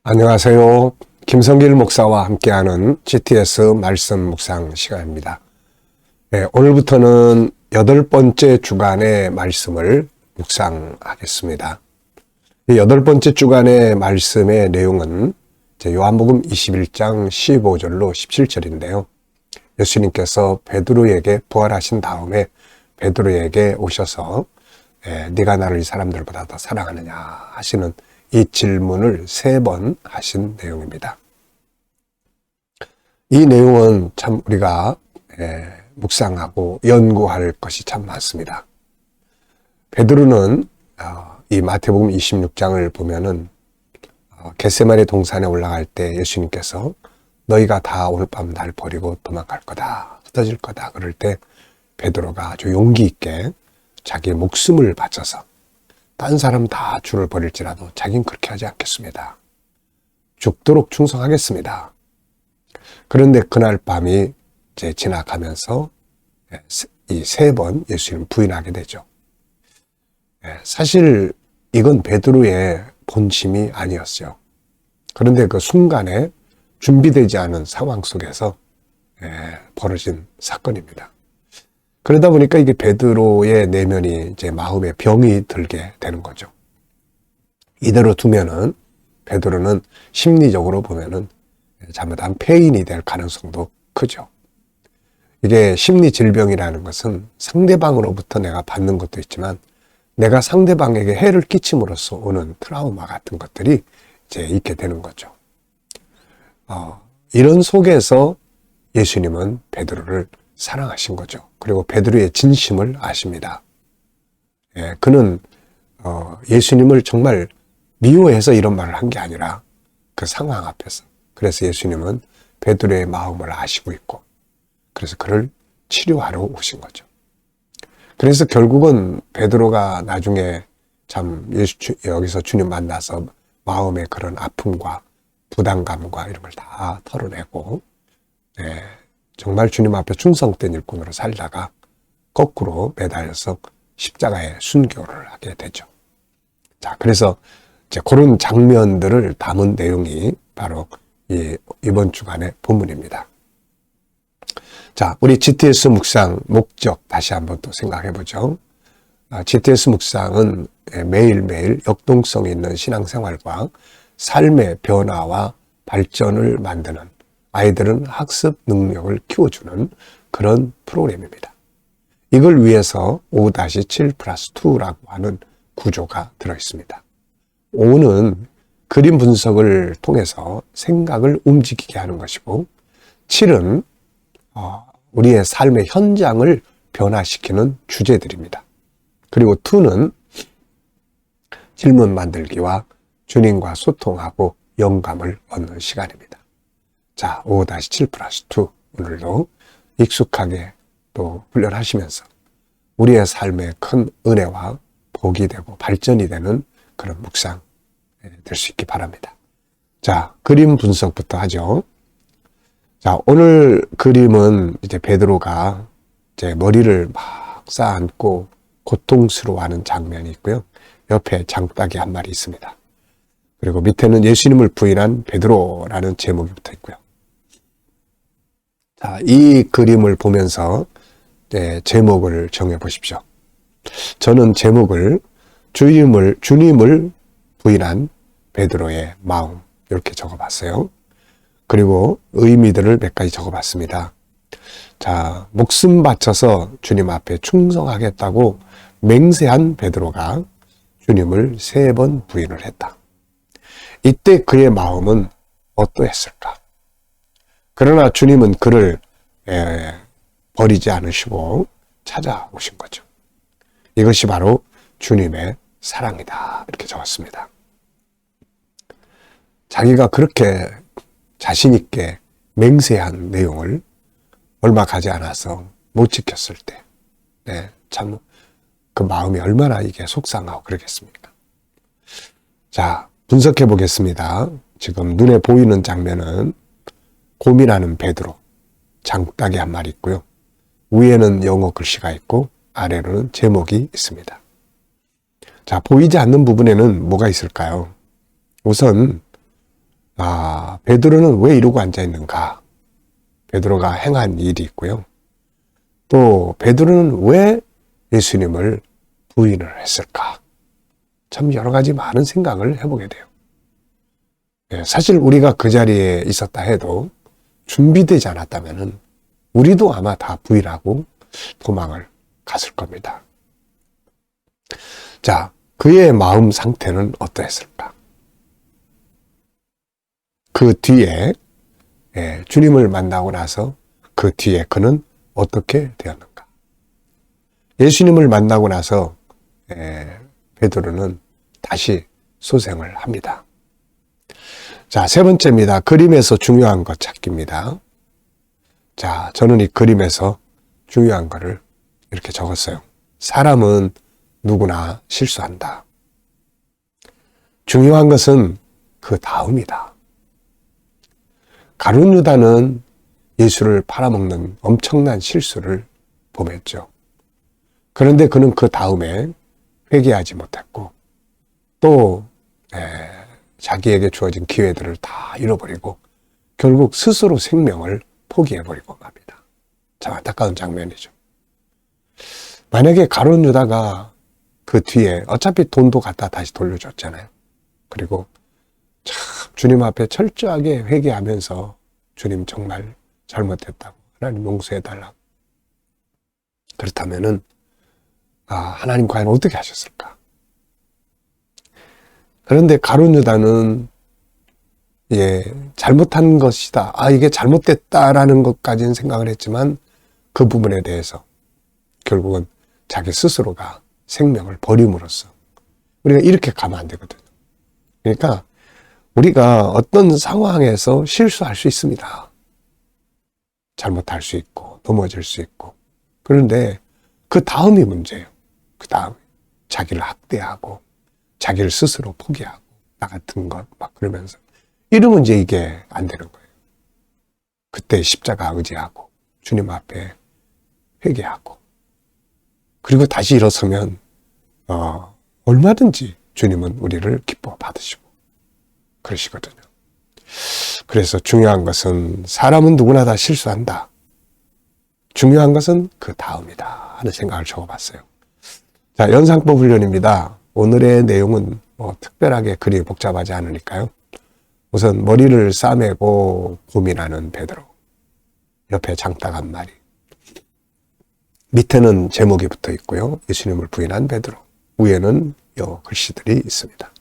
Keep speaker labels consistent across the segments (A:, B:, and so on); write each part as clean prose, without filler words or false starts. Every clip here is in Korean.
A: 안녕하세요. 김성길 목사와 함께하는 GTS 말씀 묵상 시간입니다. 네, 오늘부터는 8번째 주간의 말씀을 묵상하겠습니다. 이 8번째 주간의 말씀의 내용은 요한복음 21장 15절로 17절인데요. 예수님께서 베드로에게 부활하신 다음에 베드로에게 오셔서 네가 나를 이 사람들보다 더 사랑하느냐 하시는 이 질문을 3번 하신 내용입니다. 이 내용은 참 우리가 묵상하고 연구할 것이 참 많습니다. 베드로는 이 마태복음 26장을 보면은 겟세마네 동산에 올라갈 때 예수님께서 너희가 다 오늘 밤 날 버리고 도망갈 거다, 흩어질 거다 그럴 때 베드로가 아주 용기 있게 자기의 목숨을 바쳐서 딴 사람 다 주를 버릴지라도 자기는 그렇게 하지 않겠습니다. 죽도록 충성하겠습니다. 그런데 그날 밤이 이제 지나가면서 이 3번 예수님을 부인하게 되죠. 사실 이건 베드로의 본심이 아니었어요. 그런데 그 순간에 준비되지 않은 상황 속에서 벌어진 사건입니다. 그러다 보니까 이게 베드로의 내면이 이제 마음에 병이 들게 되는 거죠. 이대로 두면은 베드로는 심리적으로 보면은 잘못한 폐인이 될 가능성도 크죠. 이게 심리 질병이라는 것은 상대방으로부터 내가 받는 것도 있지만 내가 상대방에게 해를 끼침으로써 오는 트라우마 같은 것들이 이제 있게 되는 거죠. 이런 속에서 예수님은 베드로를 사랑하신 거죠. 그리고 베드로의 진심을 아십니다. 그는 예수님을 정말 미워해서 이런 말을 한 게 아니라 그 상황 앞에서. 그래서 예수님은 베드로의 마음을 아시고 있고 그래서 그를 치료하러 오신 거죠. 그래서 결국은 베드로가 나중에 참 여기서 주님 만나서 마음의 그런 아픔과 부담감과 이런 걸 다 털어내고 정말 주님 앞에 충성된 일꾼으로 살다가 거꾸로 매달려서 십자가에 순교를 하게 되죠. 자, 그래서 이제 그런 장면들을 담은 내용이 바로 이번 주간의 본문입니다. 자, 우리 GTS 묵상 목적 다시 한번 또 생각해 보죠. GTS 묵상은 매일매일 역동성 있는 신앙생활과 삶의 변화와 발전을 만드는 아이들은 학습 능력을 키워주는 그런 프로그램입니다. 이걸 위해서 5-7+2라고 하는 구조가 들어있습니다. 5는 그림 분석을 통해서 생각을 움직이게 하는 것이고 7은 우리의 삶의 현장을 변화시키는 주제들입니다. 그리고 2는 질문 만들기와 주님과 소통하고 영감을 얻는 시간입니다. 자, 5-7+2 오늘도 익숙하게 또 훈련하시면서 우리의 삶에 큰 은혜와 복이 되고 발전이 되는 그런 묵상 될 수 있기 바랍니다. 자, 그림 분석부터 하죠. 자, 오늘 그림은 이제 베드로가 이제 머리를 막 쌓아안고 고통스러워하는 장면이 있고요. 옆에 장닭이 한 마리 있습니다. 그리고 밑에는 예수님을 부인한 베드로라는 제목이 붙어 있고요. 자, 이 그림을 보면서 제목을 정해 보십시오. 저는 제목을 주님을 부인한 베드로의 마음 이렇게 적어봤어요. 그리고 의미들을 몇 가지 적어봤습니다. 자, 목숨 바쳐서 주님 앞에 충성하겠다고 맹세한 베드로가 주님을 3번 부인을 했다. 이때 그의 마음은 어떠했을까? 그러나 주님은 그를 버리지 않으시고 찾아오신 거죠. 이것이 바로 주님의 사랑이다. 이렇게 적었습니다. 자기가 그렇게 자신 있게 맹세한 내용을 얼마 가지 않아서 못 지켰을 때, 참 그 마음이 얼마나 이게 속상하고 그러겠습니까? 자, 분석해 보겠습니다. 지금 눈에 보이는 장면은 고민하는 베드로, 장닭이 한 마리 있고요. 위에는 영어 글씨가 있고 아래로는 제목이 있습니다. 자, 보이지 않는 부분에는 뭐가 있을까요? 우선 베드로는 왜 이러고 앉아 있는가? 베드로가 행한 일이 있고요. 또 베드로는 왜 예수님을 부인을 했을까? 참 여러 가지 많은 생각을 해보게 돼요. 사실 우리가 그 자리에 있었다 해도 준비되지 않았다면은 우리도 아마 다 부인하고 도망을 갔을 겁니다. 자, 그의 마음 상태는 어떠했을까? 그 뒤에 주님을 만나고 나서 그 뒤에 그는 어떻게 되었는가? 예수님을 만나고 나서 베드로는 다시 소생을 합니다. 자, 세 번째입니다. 그림에서 중요한 것 찾기입니다. 자, 저는 이 그림에서 중요한 거를 이렇게 적었어요. 사람은 누구나 실수한다. 중요한 것은 그 다음이다. 가룟 유다는 예수를 팔아먹는 엄청난 실수를 범했죠. 그런데 그는 그 다음에 회개하지 못했고 또 자기에게 주어진 기회들을 다 잃어버리고 결국 스스로 생명을 포기해버리고 맙니다. 참 안타까운 장면이죠. 만약에 가룟 유다가 그 뒤에 어차피 돈도 갖다 다시 돌려줬잖아요. 그리고 참 주님 앞에 철저하게 회개하면서 주님 정말 잘못했다고 하나님 용서해달라고. 그렇다면은 하나님 과연 어떻게 하셨을까? 그런데 가룟 유다는 잘못한 것이다. 이게 잘못됐다라는 것까지는 생각을 했지만 그 부분에 대해서 결국은 자기 스스로가 생명을 버림으로써 우리가 이렇게 가면 안 되거든요. 그러니까 우리가 어떤 상황에서 실수할 수 있습니다. 잘못할 수 있고 넘어질 수 있고. 그런데 그 다음이 문제예요. 그 다음에 자기를 학대하고 자기를 스스로 포기하고 나 같은 것 막 그러면서 이러면 이제 이게 안 되는 거예요. 그때 십자가 의지하고 주님 앞에 회개하고 그리고 다시 일어서면 얼마든지 주님은 우리를 기뻐 받으시고 그러시거든요. 그래서 중요한 것은 사람은 누구나 다 실수한다. 중요한 것은 그 다음이다 하는 생각을 적어봤어요. 자, 연상법 훈련입니다. 오늘의 내용은 특별하게 그리 복잡하지 않으니까요. 우선 머리를 싸매고 고민하는 베드로. 옆에 장딱 한 마리. 밑에는 제목이 붙어 있고요. 예수님을 부인한 베드로. 위에는 요 글씨들이 있습니다.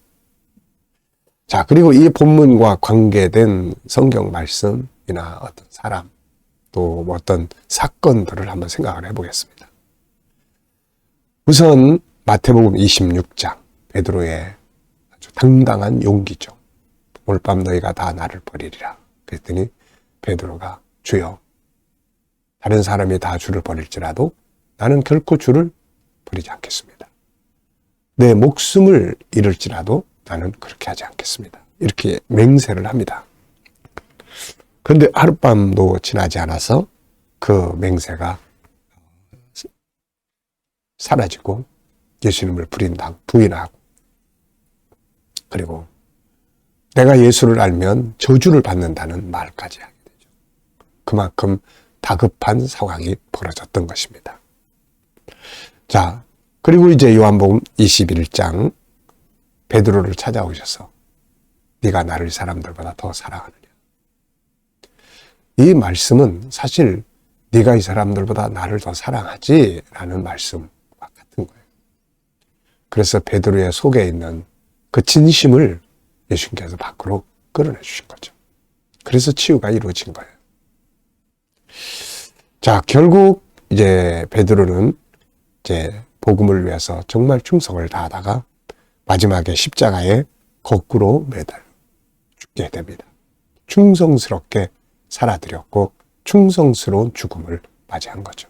A: 자, 그리고 이 본문과 관계된 성경 말씀이나 어떤 사람, 또 어떤 사건들을 한번 생각을 해보겠습니다. 우선 마태복음 26장, 베드로의 아주 당당한 용기죠. 오늘 밤 너희가 다 나를 버리리라. 그랬더니 베드로가 주여, 다른 사람이 다 주를 버릴지라도 나는 결코 주를 버리지 않겠습니다. 내 목숨을 잃을지라도 나는 그렇게 하지 않겠습니다. 이렇게 맹세를 합니다. 그런데 하룻밤도 지나지 않아서 그 맹세가 사라지고 예수님을 부인하고 그리고 내가 예수를 알면 저주를 받는다는 말까지 하게 되죠. 그만큼 다급한 상황이 벌어졌던 것입니다. 자, 그리고 이제 요한복음 21장 베드로를 찾아오셔서 네가 나를 사람들보다 더 사랑하느냐. 이 말씀은 사실 네가 이 사람들보다 나를 더 사랑하지 라는 말씀과 같은 거예요. 그래서 베드로의 속에 있는 그 진심을 예수님께서 밖으로 끌어내 주신 거죠. 그래서 치유가 이루어진 거예요. 자, 결국 이제 베드로는 이제 복음을 위해서 정말 충성을 다하다가 마지막에 십자가에 거꾸로 매달려 죽게 됩니다. 충성스럽게 살아드렸고 충성스러운 죽음을 맞이한 거죠.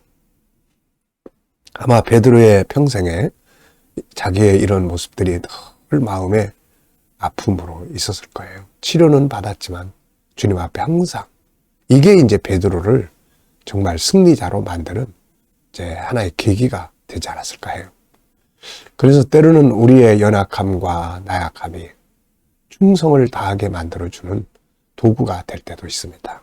A: 아마 베드로의 평생에 자기의 이런 모습들이 늘 마음에 아픔으로 있었을 거예요. 치료는 받았지만 주님 앞에 항상 이게 이제 베드로를 정말 승리자로 만드는 이제 하나의 계기가 되지 않았을까 해요. 그래서 때로는 우리의 연약함과 나약함이 충성을 다하게 만들어주는 도구가 될 때도 있습니다.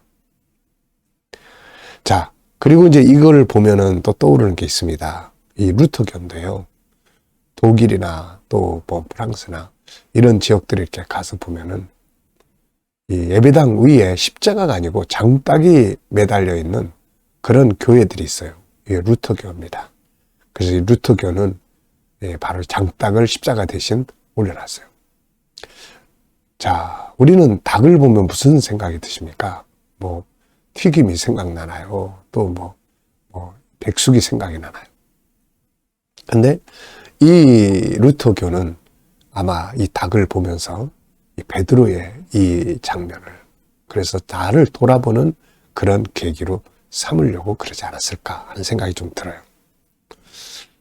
A: 자, 그리고 이제 이걸 보면은 또 떠오르는 게 있습니다. 이 루터교인데요. 독일이나 또 뭐 프랑스나 이런 지역들 이렇게 가서 보면은 이 예배당 위에 십자가가 아니고 장딱이 매달려 있는 그런 교회들이 있어요. 이게 루터교입니다. 그래서 이 루터교는 바로 장딱을 십자가 대신 올려놨어요. 자, 우리는 닭을 보면 무슨 생각이 드십니까? 뭐 튀김이 생각나나요? 또 뭐 백숙이 생각이 나나요? 근데 이 루터교는 아마 이 닭을 보면서 이 베드로의 이 장면을, 그래서 나를 돌아보는 그런 계기로 삼으려고 그러지 않았을까 하는 생각이 좀 들어요.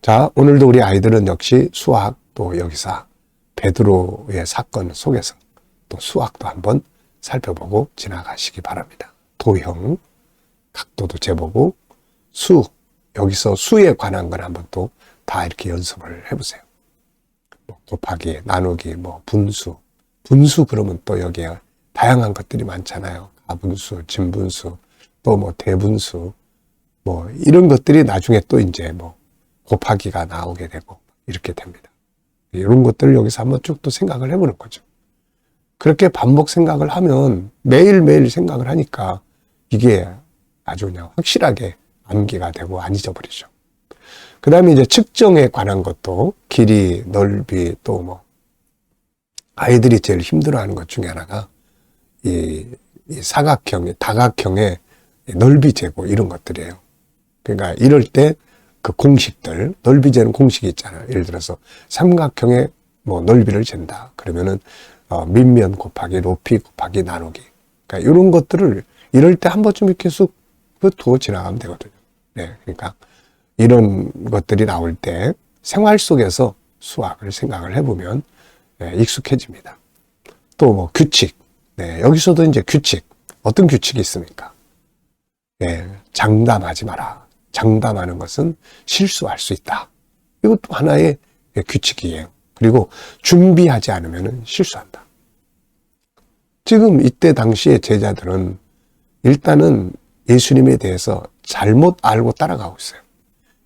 A: 자, 오늘도 우리 아이들은 역시 수학, 또 여기서 베드로의 사건 속에서 또 수학도 한번 살펴보고 지나가시기 바랍니다. 도형, 각도도 재보고 수, 여기서 수에 관한 건 한번 또 다 이렇게 연습을 해보세요. 뭐 곱하기, 나누기, 뭐 분수 그러면 또 여기에 다양한 것들이 많잖아요. 가분수, 진분수, 또 뭐 대분수, 뭐 이런 것들이 나중에 또 이제 뭐 곱하기가 나오게 되고 이렇게 됩니다. 이런 것들을 여기서 한번 쭉 또 생각을 해보는 거죠. 그렇게 반복 생각을 하면 매일매일 생각을 하니까 이게 아주 그냥 확실하게 암기가 되고 안 잊어버리죠. 그 다음에 이제 측정에 관한 것도 길이, 넓이, 또 뭐 아이들이 제일 힘들어하는 것 중에 하나가 이 사각형의, 다각형의 넓이 재고 이런 것들이에요. 그러니까 이럴 때 그 공식들, 넓이 재는 공식이 있잖아요. 예를 들어서 삼각형의 뭐 넓이를 잰다. 그러면은 밑면 곱하기 높이 곱하기 나누기. 그러니까 이런 것들을 이럴 때 한 번쯤 이렇게 쑥 두고 지나가면 되거든요. 네, 그러니까 이런 것들이 나올 때 생활 속에서 수학을 생각을 해보면 익숙해집니다. 또 뭐 규칙, 네, 여기서도 이제 규칙, 어떤 규칙이 있습니까? 네, 장담하지 마라. 장담하는 것은 실수할 수 있다. 이것도 하나의 규칙이에요. 그리고 준비하지 않으면 실수한다. 지금 이때 당시에 제자들은 일단은 예수님에 대해서 잘못 알고 따라가고 있어요.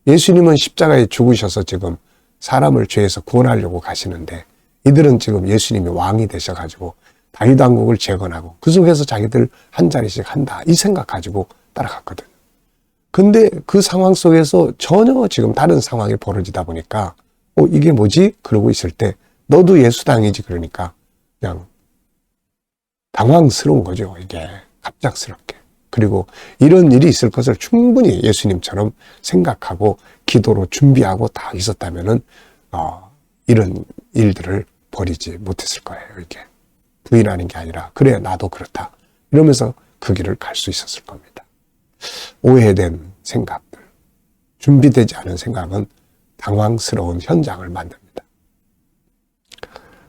A: 예수님은 십자가에 죽으셔서 지금 사람을 죄에서 구원하려고 가시는데 이들은 지금 예수님이 왕이 되셔가지고 다윗 왕국을 재건하고 그 속에서 자기들 한 자리씩 한다. 이 생각 가지고 따라갔거든요. 근데 그 상황 속에서 전혀 지금 다른 상황이 벌어지다 보니까 이게 뭐지? 그러고 있을 때 너도 예수당이지 그러니까 그냥 당황스러운 거죠. 이게 갑작스럽게. 그리고 이런 일이 있을 것을 충분히 예수님처럼 생각하고 기도로 준비하고 다 있었다면은 이런 일들을 벌이지 못했을 거예요. 이게 부인하는 게 아니라 그래 나도 그렇다 이러면서 그 길을 갈 수 있었을 겁니다. 오해된 생각들, 준비되지 않은 생각은 당황스러운 현장을 만듭니다.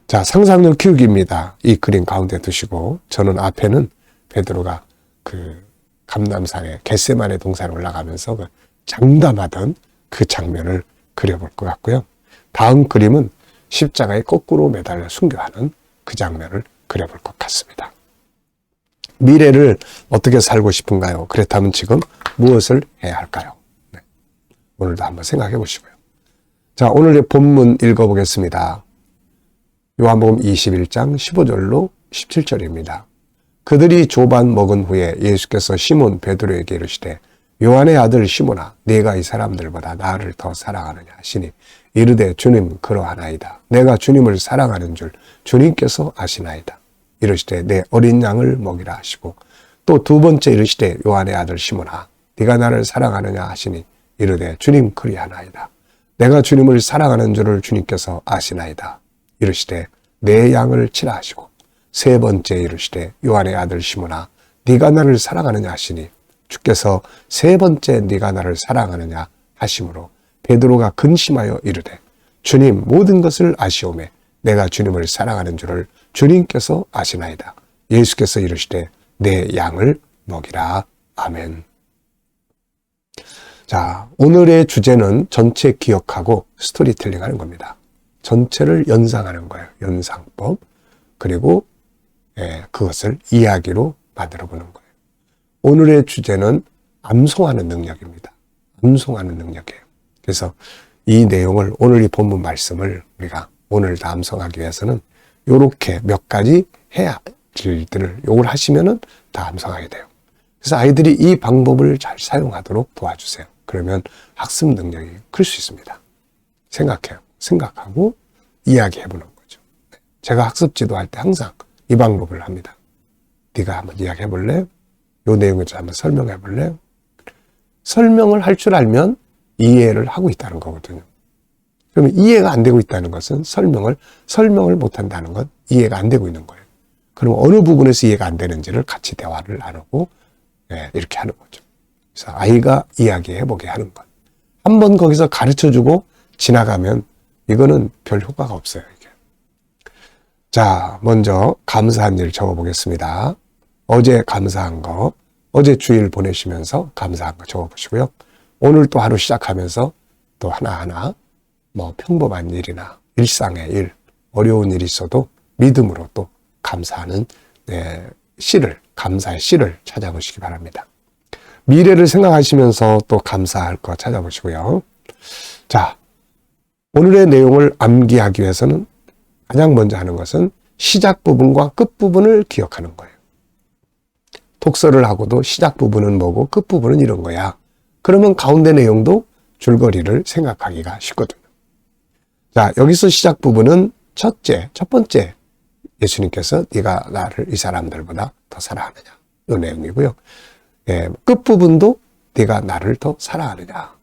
A: 자, 상상력 키우기입니다. 이 그림 가운데 두시고 저는 앞에는 베드로가 그 감람산에 겟세마네 동산에 올라가면서 그 장담하던 그 장면을 그려볼 것 같고요. 다음 그림은 십자가에 거꾸로 매달려 순교하는 그 장면을 그려볼 것 같습니다. 미래를 어떻게 살고 싶은가요? 그렇다면 지금 무엇을 해야 할까요? 네. 오늘도 한번 생각해 보시고요. 자, 오늘의 본문 읽어보겠습니다. 요한복음 21장 15절로 17절입니다. 그들이 조반 먹은 후에 예수께서 시몬 베드로에게 이르시되 요한의 아들 시몬아 네가 이 사람들보다 나를 더 사랑하느냐 하시니 이르되 주님 그러하나이다. 내가 주님을 사랑하는 줄 주님께서 아시나이다. 이르시되 내 어린 양을 먹이라 하시고 또 두 번째 이르시되 요한의 아들 시몬아 네가 나를 사랑하느냐 하시니 이르되 주님 그리하나이다. 내가 주님을 사랑하는 줄을 주님께서 아시나이다. 이르시되 내 양을 치라 하시고 세 번째 이르시되 요한의 아들 시몬아 네가 나를 사랑하느냐 하시니 주께서 세 번째 네가 나를 사랑하느냐 하심으로 베드로가 근심하여 이르되 주님 모든 것을 아시오매 내가 주님을 사랑하는 줄을 주님께서 아시나이다. 예수께서 이르시되 내 양을 먹이라. 아멘. 자, 오늘의 주제는 전체 기억하고 스토리텔링 하는 겁니다. 전체를 연상하는 거예요. 연상법. 그리고 그것을 이야기로 만들어 보는 거예요. 오늘의 주제는 암송하는 능력입니다. 암송하는 능력이에요. 그래서 이 내용을, 오늘 이 본문 말씀을 우리가 오늘 다 암송하기 위해서는 요렇게 몇 가지 해야 할 일들을 요걸 하시면은 다 암송하게 돼요. 그래서 아이들이 이 방법을 잘 사용하도록 도와주세요. 그러면 학습 능력이 클 수 있습니다. 생각해요. 생각하고 이야기해보는 거죠. 제가 학습 지도할 때 항상 이 방법을 합니다. 네가 한번 이야기해볼래? 요 내용을 한번 설명해볼래? 설명을 할 줄 알면 이해를 하고 있다는 거거든요. 그러면 이해가 안 되고 있다는 것은 설명을 못한다는 건 이해가 안 되고 있는 거예요. 그럼 어느 부분에서 이해가 안 되는지를 같이 대화를 나누고 이렇게 하는 거죠. 그래서 아이가 이야기해보게 하는 것. 한번 거기서 가르쳐주고 지나가면 이거는 별 효과가 없어요. 이게. 자, 먼저 감사한 일 적어보겠습니다. 어제 감사한 거, 어제 주일 보내시면서 감사한 거 적어보시고요. 오늘 또 하루 시작하면서 또 하나하나 뭐 평범한 일이나 일상의 일, 어려운 일이 있어도 믿음으로 또 감사하는 감사의 씨를 찾아보시기 바랍니다. 미래를 생각하시면서 또 감사할 거 찾아보시고요. 자, 오늘의 내용을 암기하기 위해서는 가장 먼저 하는 것은 시작 부분과 끝 부분을 기억하는 거예요. 독서를 하고도 시작 부분은 뭐고 끝 부분은 이런 거야. 그러면 가운데 내용도 줄거리를 생각하기가 쉽거든요. 자, 여기서 시작 부분은 첫 번째 예수님께서 네가 나를 이 사람들보다 더 사랑하느냐 이 내용이고요. 끝 부분도 네가 나를 더 사랑하느냐.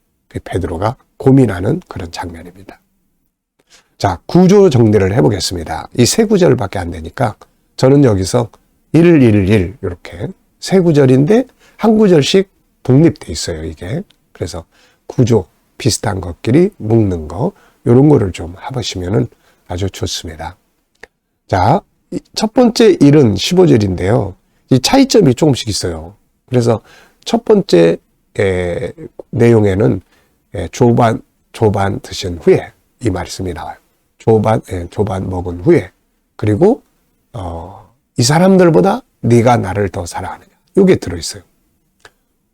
A: 베드로가 고민하는 그런 장면입니다. 자, 구조 정리를 해보겠습니다. 이 세 구절밖에 안 되니까 저는 여기서 1, 1, 1 이렇게 세 구절인데 한 구절씩 독립돼 있어요, 이게. 그래서 구조 비슷한 것끼리 묶는 거 이런 거를 좀 해보시면 아주 좋습니다. 자, 첫 번째 1은 15절인데요. 이 차이점이 조금씩 있어요. 그래서 첫 번째 내용에는 조반 드신 후에 이 말씀이 나와요. 조반 먹은 후에 그리고 이 사람들보다 네가 나를 더 사랑하느냐 이게 들어있어요.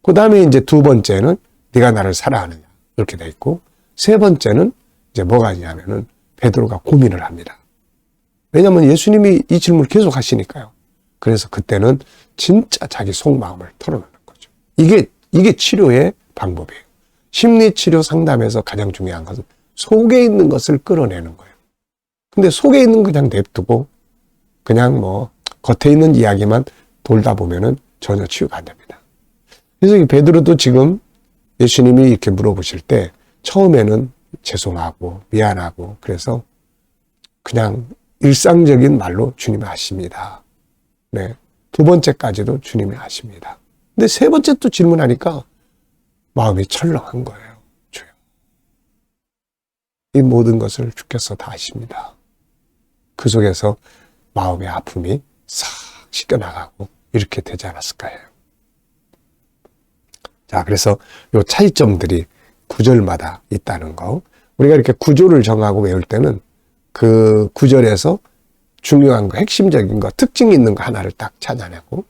A: 그 다음에 이제 두 번째는 네가 나를 사랑하느냐 이렇게 돼 있고 세 번째는 이제 뭐가 있냐면은 베드로가 고민을 합니다. 왜냐하면 예수님이 이 질문을 계속 하시니까요. 그래서 그때는 진짜 자기 속마음을 털어놓는 거죠. 이게 치료의 방법이에요. 심리치료 상담에서 가장 중요한 것은 속에 있는 것을 끌어내는 거예요. 근데 속에 있는 거 그냥 냅두고 그냥 뭐 겉에 있는 이야기만 돌다 보면은 전혀 치유가 안 됩니다. 그래서 이 베드로도 지금 예수님이 이렇게 물어보실 때 처음에는 죄송하고 미안하고 그래서 그냥 일상적인 말로 주님이 하십니다. 네. 두 번째까지도 주님이 하십니다. 근데 세 번째 또 질문하니까 마음이 철렁한 거예요. 주여. 이 모든 것을 주께서 다 아십니다. 그 속에서 마음의 아픔이 싹 씻겨나가고 이렇게 되지 않았을까 해요. 자, 그래서 요 차이점들이 구절마다 있다는 거. 우리가 이렇게 구조를 정하고 외울 때는 그 구절에서 중요한 거, 핵심적인 거, 특징이 있는 거 하나를 딱 찾아내고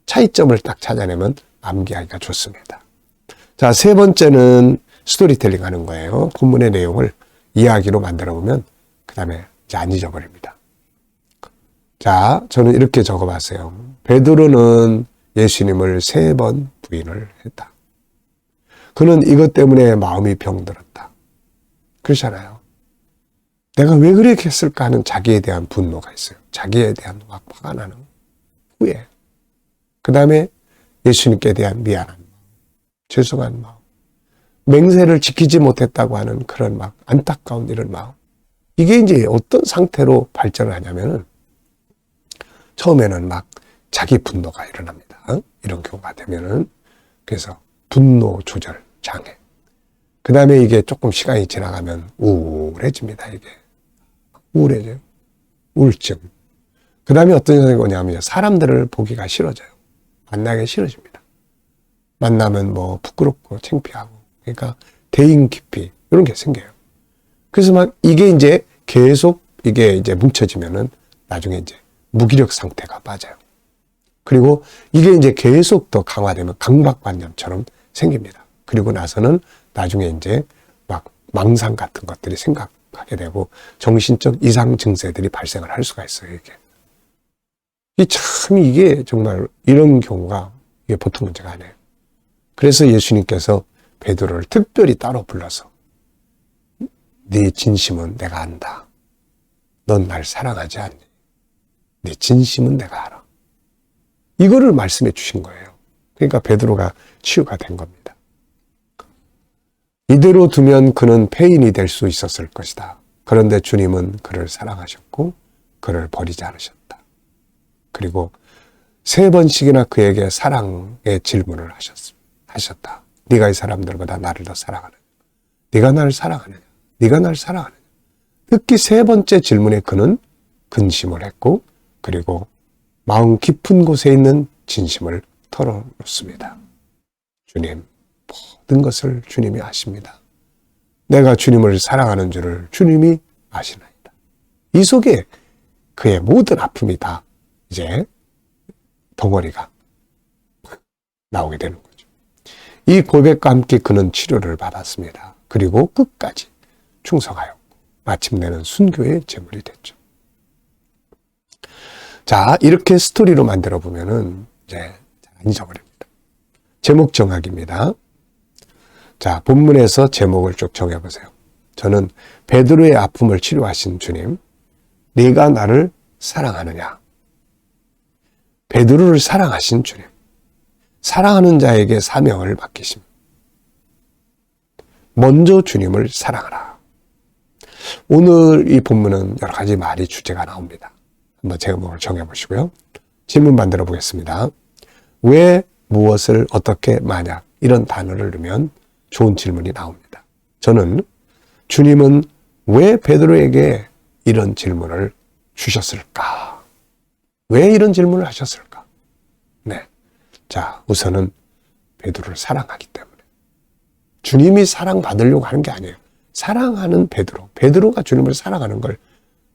A: 차이점을 딱 찾아내면 암기하기가 좋습니다. 자, 세 번째는 스토리텔링 하는 거예요. 본문의 내용을 이야기로 만들어 보면 그 다음에 이제 안 잊어버립니다. 자, 저는 이렇게 적어봤어요. 베드로는 예수님을 3번 부인을 했다. 그는 이것 때문에 마음이 병들었다. 그렇잖아요. 내가 왜 그렇게 했을까 하는 자기에 대한 분노가 있어요. 자기에 대한 화가 나는 후회. 그 다음에 예수님께 대한 미안한 마음, 죄송한 마음, 맹세를 지키지 못했다고 하는 그런 막 안타까운 이런 마음. 이게 이제 어떤 상태로 발전을 하냐면은 처음에는 막 자기 분노가 일어납니다. 이런 경우가 되면은 그래서 분노 조절 장애. 그 다음에 이게 조금 시간이 지나가면 우울해집니다. 이게 우울해져요. 우울증. 그 다음에 어떤 현상이 오냐면 사람들을 보기가 싫어져요. 만나기 싫어집니다. 만나면 뭐 부끄럽고 창피하고 그러니까 대인 기피 이런 게 생겨요. 그래서 막 이게 이제 계속 이게 이제 뭉쳐지면은 나중에 이제 무기력 상태가 빠져요. 그리고 이게 이제 계속 더 강화되면 강박관념처럼 생깁니다. 그리고 나서는 나중에 이제 막 망상 같은 것들이 생각하게 되고 정신적 이상 증세들이 발생을 할 수가 있어요, 이게. 이게 정말 이런 경우가 이게 보통 문제가 아니에요. 그래서 예수님께서 베드로를 특별히 따로 불러서 네 진심은 내가 안다. 넌 날 사랑하지 않니? 네 진심은 내가 알아. 이거를 말씀해 주신 거예요. 그러니까 베드로가 치유가 된 겁니다. 이대로 두면 그는 폐인이 될 수 있었을 것이다. 그런데 주님은 그를 사랑하셨고 그를 버리지 않으셨다. 그리고 3번씩이나 그에게 사랑의 질문을 하셨다. 네가 이 사람들보다 나를 더 사랑하느냐? 네가 나를 사랑하느냐? 네가 나를 사랑하느냐? 특히 3번째 질문에 그는 근심을 했고 그리고 마음 깊은 곳에 있는 진심을 털어놓습니다. 주님, 모든 것을 주님이 아십니다. 내가 주님을 사랑하는 줄을 주님이 아시나이다. 이 속에 그의 모든 아픔이 다 이제 덩어리가 나오게 되는 거죠. 이 고백과 함께 그는 치료를 받았습니다. 그리고 끝까지 충성하였고 마침내는 순교의 제물이 됐죠. 자, 이렇게 스토리로 만들어 보면은 이제 안 잊어버립니다. 제목 정학입니다. 자, 본문에서 제목을 쭉 정해보세요. 저는 베드로의 아픔을 치료하신 주님, 네가 나를 사랑하느냐? 베드로를 사랑하신 주님, 사랑하는 자에게 사명을 맡기십니다. 먼저 주님을 사랑하라. 오늘 이 본문은 여러 가지 말이 주제가 나옵니다. 한번 제목을 정해보시고요. 질문 만들어 보겠습니다. 왜, 무엇을, 어떻게, 만약 이런 단어를 넣으면 좋은 질문이 나옵니다. 저는 주님은 왜 베드로에게 이런 질문을 주셨을까? 왜 이런 질문을 하셨을까? 네. 자, 우선은 베드로를 사랑하기 때문에. 주님이 사랑받으려고 하는 게 아니에요. 사랑하는 베드로. 베드로가 주님을 사랑하는 걸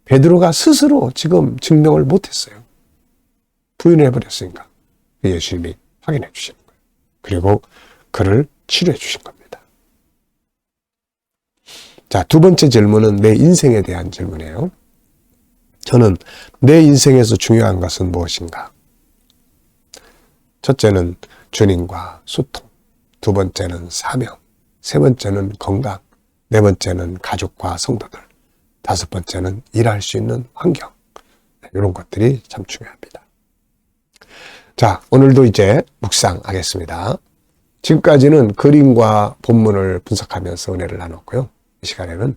A: 베드로가 스스로 지금 증명을 못했어요. 부인해버렸으니까 예수님이 확인해 주시는 거예요. 그리고 그를 치료해 주신 겁니다. 자, 2번째 질문은 내 인생에 대한 질문이에요. 저는 내 인생에서 중요한 것은 무엇인가? 첫째는 주님과 소통, 2번째는 사명, 3번째는 건강, 4번째는 가족과 성도들, 5번째는 일할 수 있는 환경. 이런 것들이 참 중요합니다. 자, 오늘도 이제 묵상하겠습니다. 지금까지는 그림과 본문을 분석하면서 은혜를 나눴고요. 이 시간에는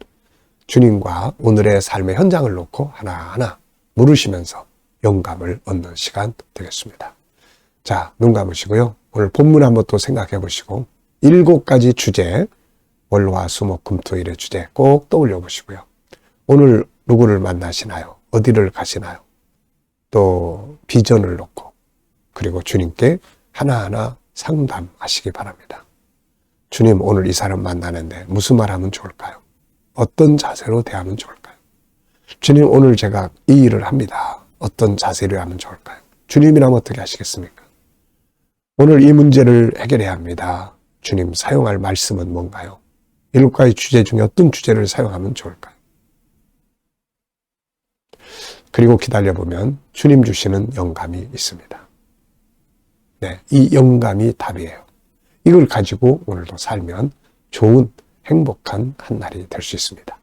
A: 주님과 오늘의 삶의 현장을 놓고 하나하나 물으시면서 영감을 얻는 시간 되겠습니다. 자, 눈 감으시고요. 오늘 본문 한번 또 생각해 보시고 7가지 주제, 월화수목금토일의 주제 꼭 떠올려 보시고요. 오늘 누구를 만나시나요? 어디를 가시나요? 또 비전을 놓고 그리고 주님께 하나하나 상담하시기 바랍니다. 주님, 오늘 이 사람 만나는데 무슨 말 하면 좋을까요? 어떤 자세로 대하면 좋을까요? 주님, 오늘 제가 이 일을 합니다. 어떤 자세로 하면 좋을까요? 주님이라면 어떻게 하시겠습니까? 오늘 이 문제를 해결해야 합니다. 주님, 사용할 말씀은 뭔가요? 7가지 주제 중에 어떤 주제를 사용하면 좋을까요? 그리고 기다려보면 주님 주시는 영감이 있습니다. 네, 이 영감이 답이에요. 이걸 가지고 오늘도 살면 좋은 행복한 한 날이 될 수 있습니다.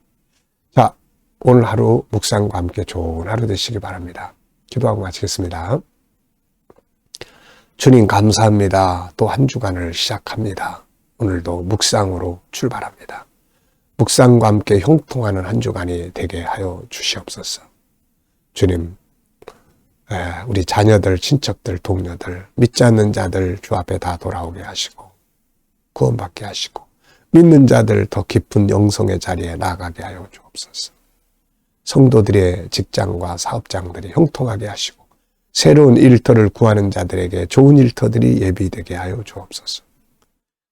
A: 자, 오늘 하루 묵상과 함께 좋은 하루 되시기 바랍니다. 기도하고 마치겠습니다. 주님 감사합니다. 또 한 주간을 시작합니다. 오늘도 묵상으로 출발합니다. 묵상과 함께 형통하는 한 주간이 되게 하여 주시옵소서. 주님, 우리 자녀들, 친척들, 동료들, 믿지 않는 자들 주 앞에 다 돌아오게 하시고 구원받게 하시고 믿는 자들 더 깊은 영성의 자리에 나가게 하여 주옵소서. 성도들의 직장과 사업장들이 형통하게 하시고 새로운 일터를 구하는 자들에게 좋은 일터들이 예비되게 하여 주옵소서.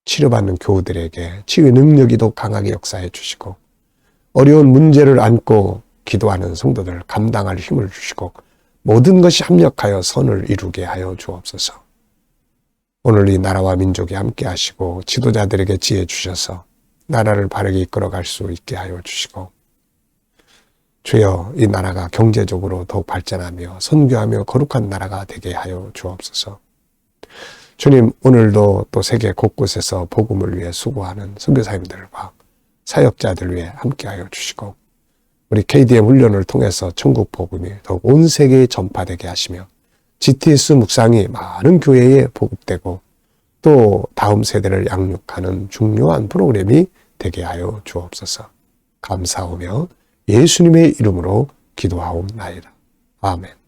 A: 치료받는 교우들에게 치유 능력이 더 강하게 역사해 주시고 어려운 문제를 안고 기도하는 성도들 감당할 힘을 주시고 모든 것이 합력하여 선을 이루게 하여 주옵소서. 오늘 이 나라와 민족이 함께 하시고 지도자들에게 지혜 주셔서 나라를 바르게 이끌어갈 수 있게 하여 주시고, 주여 이 나라가 경제적으로 더욱 발전하며 선교하며 거룩한 나라가 되게 하여 주옵소서. 주님, 오늘도 또 세계 곳곳에서 복음을 위해 수고하는 선교사님들과 사역자들 위해 함께하여 주시고, 우리 KDM 훈련을 통해서 천국 복음이 더욱 온 세계에 전파되게 하시며 GTS 묵상이 많은 교회에 보급되고 또 다음 세대를 양육하는 중요한 프로그램이 되게 하여 주옵소서. 감사하며 예수님의 이름으로 기도하옵나이다. 아멘.